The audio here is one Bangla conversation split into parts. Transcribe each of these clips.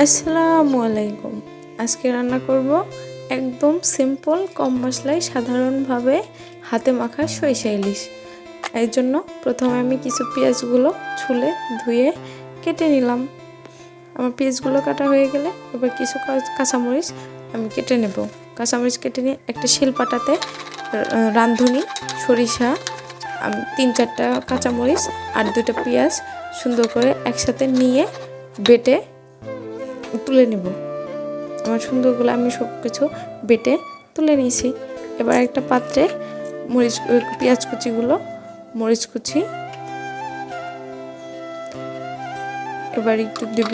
আসসালামু আলাইকুম। আজকে রান্না করব একদম সিম্পল কম মশলায় সাধারণভাবে হাতে মাখা সরিষা ইলিশ। এর জন্য প্রথমে আমি কিছু পেঁয়াজগুলো ছুলে ধুয়ে কেটে নিলাম। আমার পেঁয়াজগুলো কাটা হয়ে গেলে এবার কিছু কাঁচামরিচ আমি কেটে নেব। কাঁচামরিচ কেটে নিয়ে একটা শিলপাটাতে রাঁধুনি সরিষা, 3-4টা কাঁচামরিচ আর 2টা পেঁয়াজ সুন্দর করে একসাথে নিয়ে বেটে তুলে নেব। আমার সুন্দরগুলো আমি সব কিছু বেটে তুলে নিয়েছি। এবার একটা পাত্রে পেঁয়াজ কুচিগুলো, মরিচ কুচি, এবার একটু দেব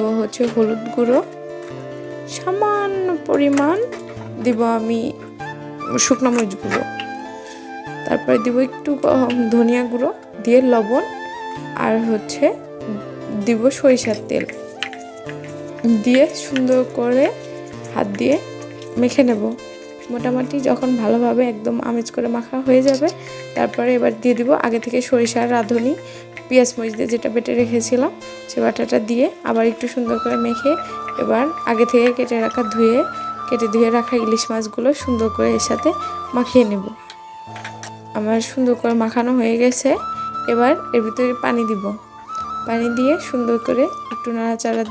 হলুদ গুঁড়ো, সামান্য পরিমাণ দেব আমি শুকনো মরিচ গুঁড়ো, তারপরে দেব একটু ধনিয়া গুঁড়ো, দিয়ে লবণ আর দিব সরিষার তেল দিয়ে সুন্দর করে হাত দিয়ে মেখে নেব। মোটামুটি যখন ভালোভাবে একদম আমেজ করে মাখা হয়ে যাবে, তারপরে এবার দিয়ে দিব আগে থেকে সরিষার রাঁধুনি পেঁয়াজ মরিচ দিয়ে যেটা বেটে রেখেছিলাম সে বাটাটা দিয়ে আবার একটু সুন্দর করে মেখে এবার আগে থেকে কেটে ধুয়ে রাখা ইলিশ মাছগুলো সুন্দর করে এর সাথে মাখিয়ে নেব। আমার সুন্দর করে মাখানো হয়ে গেছে। এবার এর ভিতরে পানি দিব। পানি দিয়ে সুন্দর করে একটু নাড়াচাড়া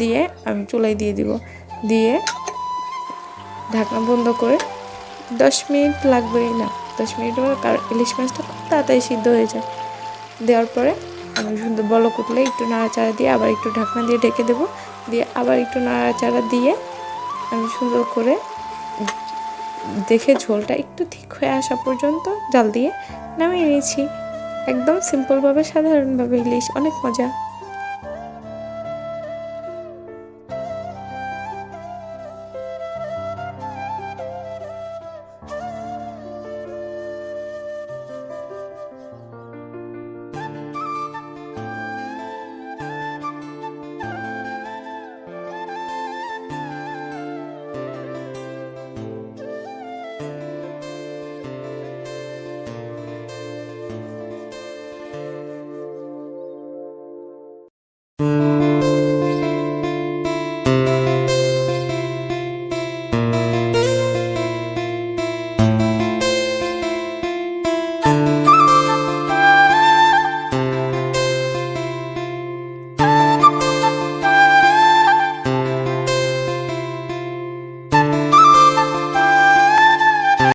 দিয়ে আমি চুলায় দিয়ে দিব। দিয়ে ঢাকনা বন্ধ করে 10 মিনিট লাগবেই না, 10 মিনিট পরে, কারণ ইলিশ মাছটা খুব তাড়াতাড়ি সিদ্ধ হয়ে যায়। দেওয়ার পরে আমি সুন্দর বলক উঠলে একটু নাড়াচাড়া দিয়ে আবার একটু ঢাকনা দিয়ে ঢেকে দেবো। দিয়ে আবার একটু নাড়াচাড়া দিয়ে আমি সুন্দর করে দেখে ঝোলটা একটু ঠিক হয়ে আসা পর্যন্ত জাল দিয়ে নামিয়ে নিয়েছি। একদম সিম্পলভাবে সাধারণভাবে ইলিশ, অনেক মজা।